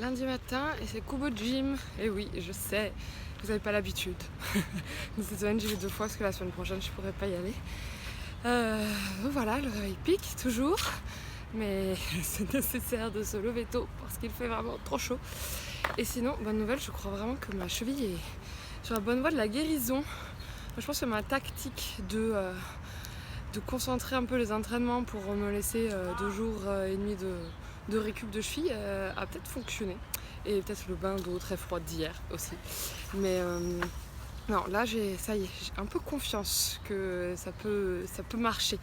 lundi matin et c'est Kubo Gym. Et oui, je sais, vous n'avez pas l'habitude. Cette semaine j'y vais 2 fois parce que la semaine prochaine je pourrais pas y aller. Voilà, le réveil pique toujours. Mais c'est nécessaire de se lever tôt parce qu'il fait vraiment trop chaud. Et sinon, bonne nouvelle, je crois vraiment que ma cheville est sur la bonne voie de la guérison. Moi, je pense que ma tactique de concentrer un peu les entraînements pour me laisser 2 jours et demi de récup de cheville a peut-être fonctionné. Et peut-être le bain d'eau très froide d'hier aussi. Mais non, là ça y est, j'ai un peu confiance que ça peut marcher.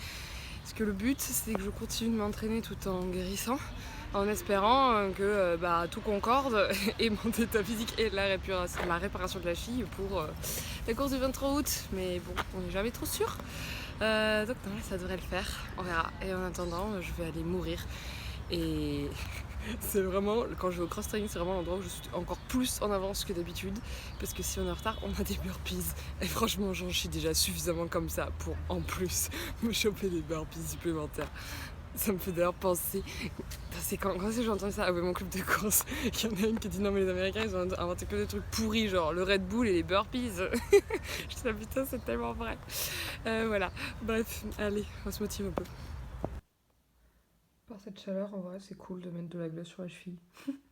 Parce que le but, c'est que je continue de m'entraîner tout en guérissant, en espérant que tout concorde et mon état physique et la réparation de la cheville pour la course du 23 août. Mais bon, on n'est jamais trop sûr. Donc non, ça devrait le faire, on verra. Et en attendant, je vais aller mourir. Et c'est vraiment, quand je vais au cross-training, c'est vraiment l'endroit où je suis encore plus en avance que d'habitude. Parce que si on est en retard, on a des burpees. Et franchement, j'en suis déjà suffisamment comme ça pour en plus me choper des burpees supplémentaires. Ça me fait d'ailleurs penser, c'est quand j'ai entendu ça avec mon club de course, qu'il y en a une qui dit non mais les Américains ils ont inventé que des trucs pourris, genre le Red Bull et les burpees. Je dis putain c'est tellement vrai. Voilà, bref, allez, on se motive un peu. Par cette chaleur, en vrai, c'est cool de mettre de la glace sur la cheville.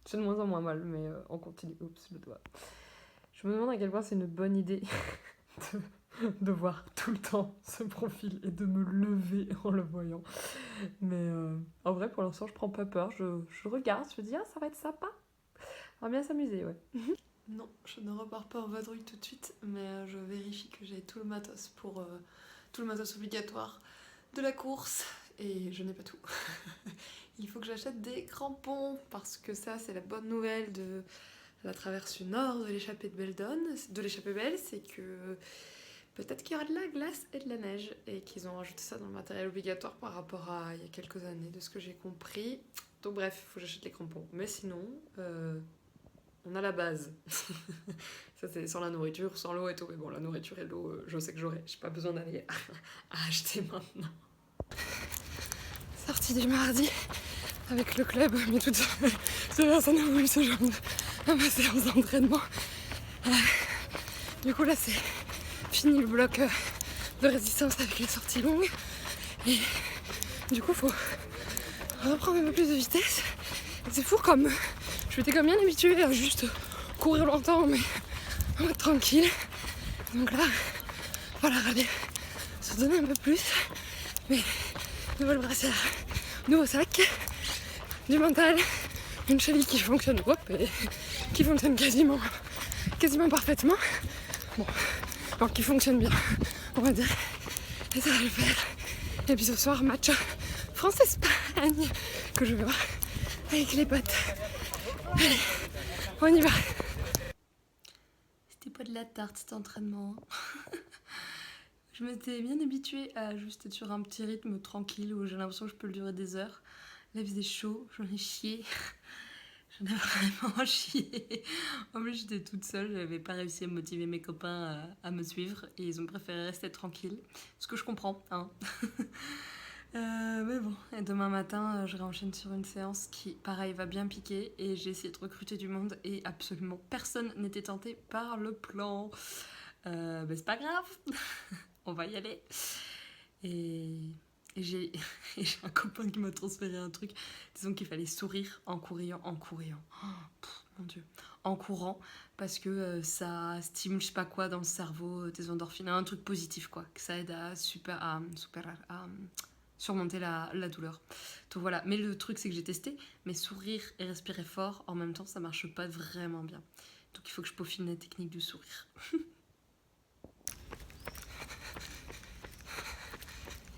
C'est de moins en moins mal, mais on continue. Oups, le doigt. Je me demande à quel point c'est une bonne idée de voir tout le temps ce profil et de me lever en le voyant. Mais en vrai, pour l'instant, je prends pas peur. Je regarde, je me dis, ah, ça va être sympa. On va bien s'amuser, ouais. Non, je ne repars pas en vadrouille tout de suite, mais je vérifie que j'ai tout le matos pour tout le matos obligatoire de la course. Et je n'ai pas tout. Il faut que j'achète des crampons parce que ça c'est la bonne nouvelle de la traversée nord de l'échappée de Beldon, de l'échappée belle, c'est que peut-être qu'il y aura de la glace et de la neige et qu'ils ont rajouté ça dans le matériel obligatoire par rapport à il y a quelques années de ce que j'ai compris. Donc bref, il faut que j'achète les crampons. Mais sinon, on a la base. Ça c'est sans la nourriture, sans l'eau et tout. Mais bon, la nourriture et l'eau, je sais que j'aurai. J'ai pas besoin d'aller à acheter maintenant. Sortie du mardi avec le club, mais toute personne n'a voulu se joindre à ma séance d'entraînement. Du coup là c'est fini le bloc de résistance avec les sorties longues et du coup faut reprendre un peu plus de vitesse. C'est fou comme je m'étais comme bien habituée à juste courir longtemps mais en mode tranquille. Donc là voilà, aller se donner un peu plus, mais nouveau brassière, nouveau sac, du mental, une cheville qui fonctionne et qui fonctionne quasiment parfaitement. Bon, alors qui fonctionne bien, on va dire. Et ça va le faire. Et puis ce soir, match France-Espagne que je vais voir avec les potes. Allez, on y va. C'était pas de la tarte cet entraînement. Je m'étais bien habituée à juste être sur un petit rythme tranquille où j'ai l'impression que je peux le durer des heures. Là, il faisait chaud, j'en ai chié. J'en ai vraiment chié. En plus, j'étais toute seule, j'avais pas réussi à motiver mes copains à me suivre et ils ont préféré rester tranquilles. Ce que je comprends, hein. Mais bon, et demain matin, je réenchaîne sur une séance qui, pareil, va bien piquer et j'ai essayé de recruter du monde et absolument personne n'était tenté par le plan. Mais c'est pas grave, on va y aller. Et j'ai un copain qui m'a transféré un truc. Disons qu'il fallait sourire en courant. Oh, mon Dieu. En courant, parce que ça stimule je sais pas quoi dans le cerveau, des endorphines, un truc positif quoi, que ça aide à surmonter la douleur. Donc voilà, mais le truc c'est que j'ai testé, mais sourire et respirer fort en même temps ça marche pas vraiment bien. Donc il faut que je peaufine la technique du sourire.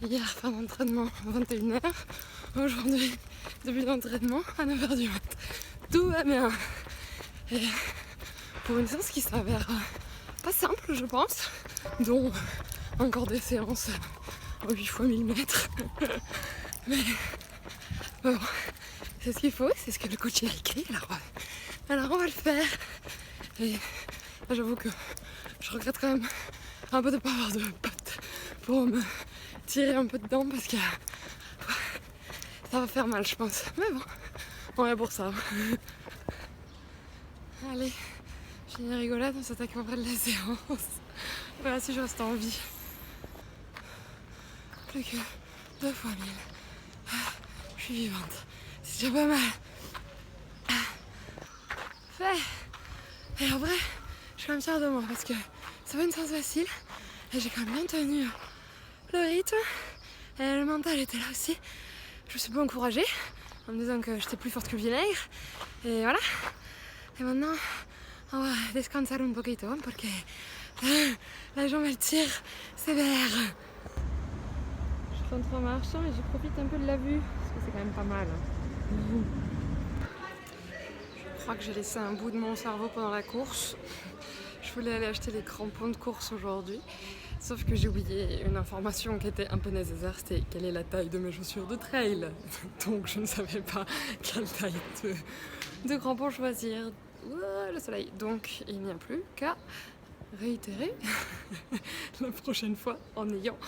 Hier, fin d'entraînement à 21h. Aujourd'hui, début d'entraînement à 9h du mat. Tout va bien. Et pour une séance qui s'avère pas simple, je pense, dont encore des séances 8 fois 1000 mètres. Mais bon, c'est ce qu'il faut, c'est ce que le coach a écrit. Alors on va le faire. Et là, j'avoue que je regrette quand même un peu de pas avoir de potes pour me tirer un peu dedans parce que ça va faire mal je pense. Mais bon, on est pour ça. Allez, finis rigolade, on s'attaque après de la séance. Voilà si je reste en vie. Plus que 2 fois 1000. Je suis vivante. C'est déjà pas mal. Fait. Et en vrai, je suis quand même fière de moi parce que c'est pas une séance facile. Et j'ai quand même bien tenu le rythme. Et le mental était là aussi. Je me suis pas encouragée en me disant que j'étais plus forte que le vinaigre. Et voilà. Et maintenant, on va descansar un poquito porque la jambe elle tire sévère. Je rentre en marchant et je profite un peu de la vue parce que c'est quand même pas mal. Je crois que j'ai laissé un bout de mon cerveau pendant la course. Je voulais aller acheter les crampons de course aujourd'hui. Sauf que j'ai oublié une information qui était un peu nécessaire, c'était quelle est la taille de mes chaussures de trail. Donc je ne savais pas quelle taille de crampons choisir. Ouah, le soleil. Donc il n'y a plus qu'à réitérer la prochaine fois en ayant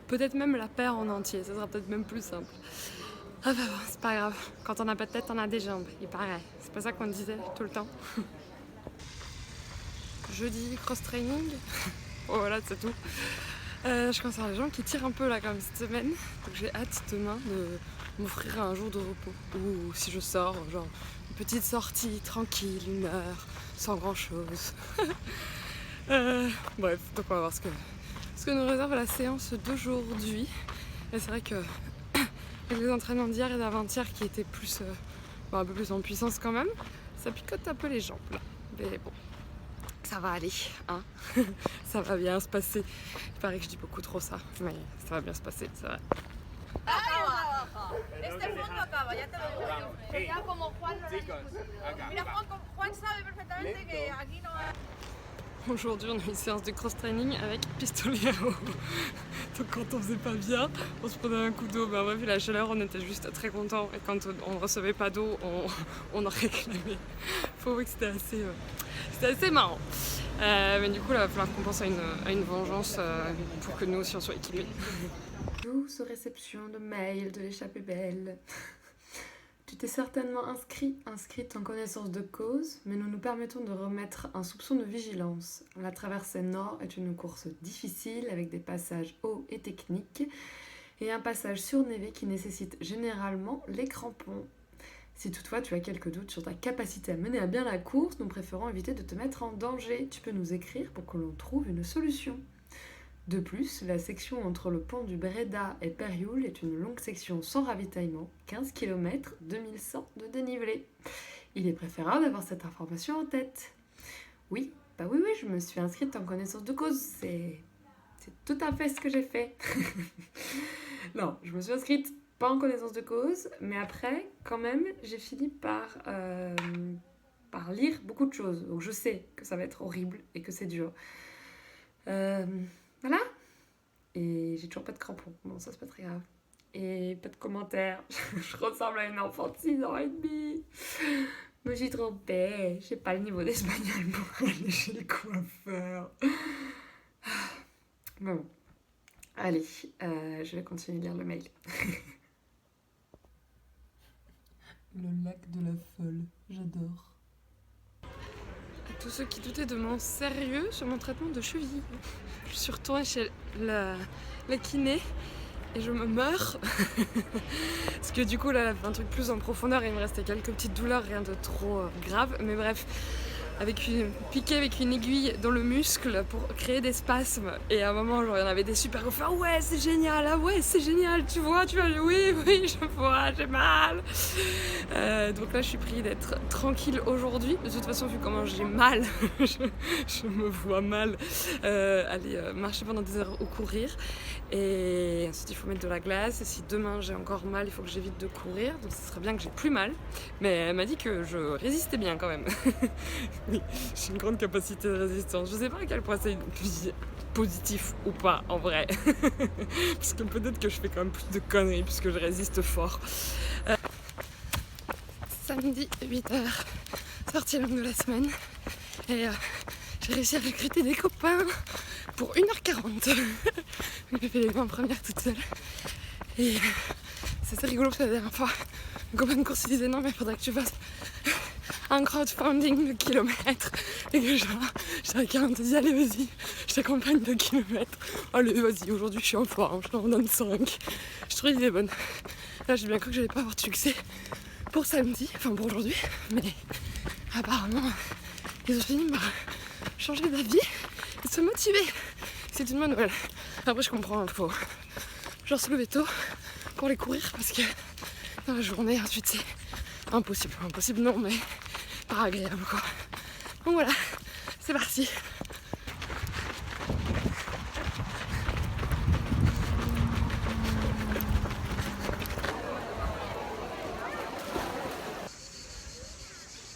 peut-être même la paire en entier. Ça sera peut-être même plus simple. Ah bah bon, c'est pas grave. Quand on n'a pas de tête, on a des jambes. Il paraît. C'est pas ça qu'on disait tout le temps. Jeudi, cross-training. Oh, voilà, c'est tout. Je concerne les gens qui tirent un peu là comme cette semaine. Donc j'ai hâte demain de m'offrir un jour de repos. Ou si je sors, genre une petite sortie tranquille, 1 heure, sans grand chose. Bref, donc on va voir ce que nous réserve la séance d'aujourd'hui. Et c'est vrai que avec les entraînements d'hier et d'avant-hier qui étaient plus, un peu plus en puissance quand même, ça picote un peu les jambes là. Mais bon. Ça va aller, hein. Ça va bien se passer. Il paraît que je dis beaucoup trop ça, mais ça va bien se passer, c'est vrai. Este fondo acaba, ya te lo digo yo. Sería como Juan lo discute. Mira, Juan sabe perfectamente que aquí no hay. Aujourd'hui, on a une séance de cross-training avec pistolet à eau. Donc quand on faisait pas bien, on se prenait un coup d'eau. Mais en vrai, vu la chaleur, on était juste très contents. Et quand on recevait pas d'eau, on en réclamait. Faut avouer que c'était assez marrant. Mais du coup, là, il va falloir qu'on pense à une vengeance pour que nous aussi on soit équipés. Douce réception de mail de l'échappée belle. Tu t'es certainement inscrite en connaissance de cause, mais nous nous permettons de remettre un soupçon de vigilance. La traversée nord est une course difficile avec des passages hauts et techniques et un passage surnévé qui nécessite généralement les crampons. Si toutefois tu as quelques doutes sur ta capacité à mener à bien la course, nous préférons éviter de te mettre en danger. Tu peux nous écrire pour que l'on trouve une solution. De plus, la section entre le pont du Breda et Perrioul est une longue section sans ravitaillement, 15 km, 2100 de dénivelé. Il est préférable d'avoir cette information en tête. Oui, je me suis inscrite en connaissance de cause, c'est tout à fait ce que j'ai fait. Non, je me suis inscrite pas en connaissance de cause, mais après, quand même, j'ai fini par lire beaucoup de choses. Donc je sais que ça va être horrible et que c'est dur. Voilà. Et j'ai toujours pas de crampons. Bon, ça c'est pas très grave. Et pas de commentaires. Je ressemble à une enfant de 6 ans et demi. Je me suis trompée. J'ai pas le niveau d'espagnol pour aller chez le coiffeur. Bon. Allez, je vais continuer de lire le mail. Le lac de la folle. J'adore. À tous ceux qui doutaient de mon sérieux sur mon traitement de cheville. Je suis retournée chez la kiné et je me meurs. Parce que du coup là, elle a fait un truc plus en profondeur et il me restait quelques petites douleurs, rien de trop grave. Mais bref, piqué avec une aiguille dans le muscle pour créer des spasmes. Et à un moment, genre, il y en avait des super gros. Ouais, c'est génial, ah ouais, c'est génial, tu vois, oui, je vois, j'ai mal. Donc là, je suis priée d'être tranquille aujourd'hui. De toute façon, vu comment j'ai mal, je me vois mal aller marcher pendant des heures ou courir. Et ensuite, il faut mettre de la glace. Et si demain j'ai encore mal, il faut que j'évite de courir. Donc, ce serait bien que j'ai plus mal. Mais elle m'a dit que je résistais bien quand même. Oui, j'ai une grande capacité de résistance. Je sais pas à quel point c'est positif ou pas en vrai. Parce que peut-être que je fais quand même plus de conneries puisque je résiste fort. Samedi 8h, sortie longue de la semaine. Et j'ai réussi à recruter des copains pour 1h40. J'ai fait les 20 premières toute seule. Et c'est assez rigolo parce que la dernière fois, un copain de course il disait non mais il faudrait que tu fasses un crowdfunding de kilomètres et que genre, j'étais quelqu'un te dit allez vas-y, je t'accompagne de kilomètres. Allez vas-y, aujourd'hui je suis en forme, je t'en donne 5. Je trouvais l'idée bonne. Là j'ai bien cru que j'allais pas avoir de succès pour samedi, enfin pour aujourd'hui, mais apparemment ils ont fini par changer d'avis et se motiver. C'est une bonne nouvelle. Après je comprends, il faut genre se lever tôt pour les courir parce que dans la journée ensuite c'est impossible. Impossible non mais pas agréable quoi. Donc voilà, c'est parti.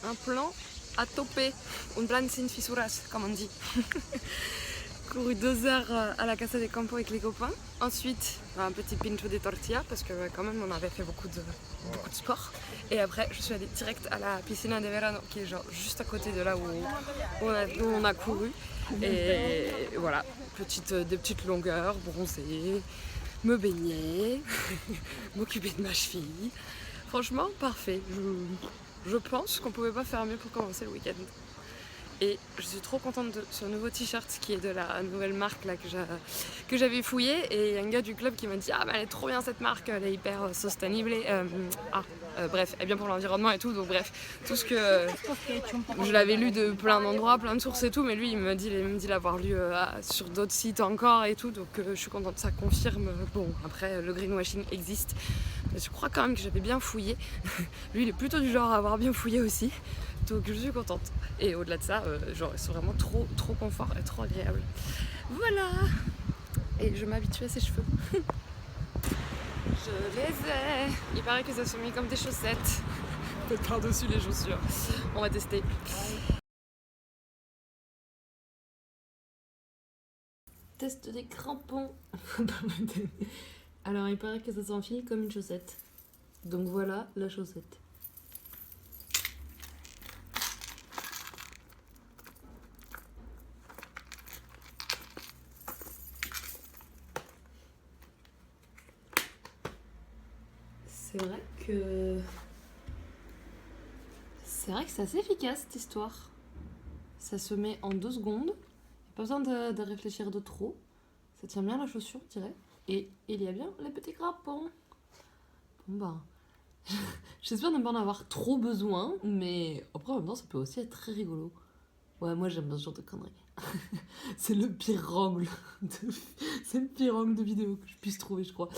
Un plan à toper, un plan sin fisuras comme on dit. Couru 2 heures à la Casa des Campos avec les copains. Ensuite, un petit pincho de tortilla parce que quand même on avait fait beaucoup de sport. Et après, je suis allée direct à la piscina de verano qui est genre juste à côté de là où on a couru. Et voilà, des petites longueurs, bronzer, me baigner, m'occuper de ma cheville. Franchement, parfait. Je pense qu'on pouvait pas faire mieux pour commencer le week-end. Et je suis trop contente de ce nouveau t-shirt qui est de la nouvelle marque là, que j'avais fouillé. Et il y a un gars du club qui m'a dit ah mais elle est trop bien cette marque, elle est hyper sustainable. Bref, elle est bien pour l'environnement et tout. Donc bref, tout ce que je l'avais lu de plein d'endroits, plein de sources et tout. Mais lui il me dit l'avoir lu sur d'autres sites encore et tout. Donc je suis contente, ça confirme. Bon après le greenwashing existe. Mais je crois quand même que j'avais bien fouillé. Lui il est plutôt du genre à avoir bien fouillé aussi. Donc je suis contente. Et au-delà de ça, genre ils sont vraiment trop confort et trop agréables. Voilà. Et je m'habitue à ses cheveux. Je les ai. Il paraît que ça se met comme des chaussettes. Peut-être par-dessus les chaussures. On va tester. Test des crampons. Alors il paraît que ça s'enfile comme une chaussette. Donc voilà la chaussette. C'est vrai que c'est assez efficace cette histoire. Ça se met en 2 secondes. Pas besoin de réfléchir de trop. Ça tient bien la chaussure, je dirais. Et il y a bien les petits crampons. Bon bah, j'espère ne pas en avoir trop besoin, mais après en même temps ça peut aussi être très rigolo. Ouais, moi j'aime bien ce genre de conneries. C'est le pire angle de vidéo que je puisse trouver, je crois.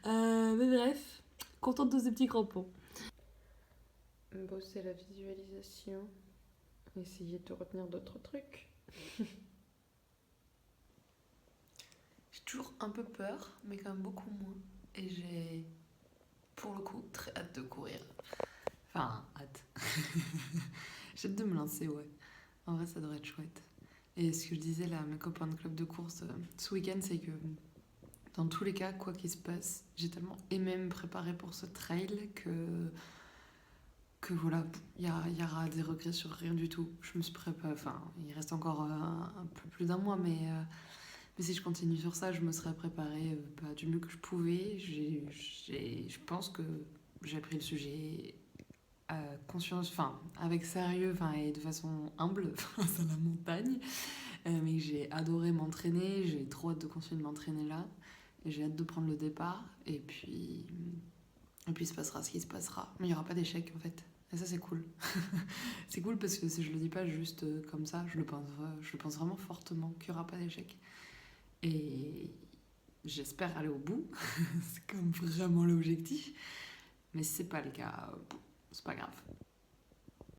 Mais bref, contente de ces petits crampons. Bosser la visualisation. Essayer de retenir d'autres trucs. J'ai toujours un peu peur, mais quand même beaucoup moins. Et j'ai, pour le coup, très hâte de courir. Enfin, hâte. J'ai hâte de me lancer, ouais. En vrai, ça devrait être chouette. Et ce que je disais là à mes copains de club de course ce week-end, c'est que dans tous les cas, quoi qu'il se passe, j'ai tellement aimé me préparer pour ce trail que voilà, il y aura des regrets sur rien du tout. Je me suis préparée, enfin, il reste encore un peu plus d'1 mois, mais si je continue sur ça, je me serais préparée du mieux que je pouvais. Je pense que j'ai pris le sujet conscience, enfin, avec sérieux, enfin, et de façon humble face à la montagne. Mais j'ai adoré m'entraîner, j'ai trop hâte de continuer de m'entraîner là. Et j'ai hâte de prendre le départ. Et puis il se passera ce qui se passera. Mais il n'y aura pas d'échec en fait. Et ça c'est cool. C'est cool parce que si je le dis pas juste comme ça, je le pense vraiment fortement qu'il n'y aura pas d'échec. Et j'espère aller au bout. C'est comme vraiment l'objectif. Mais si c'est pas le cas, c'est pas grave.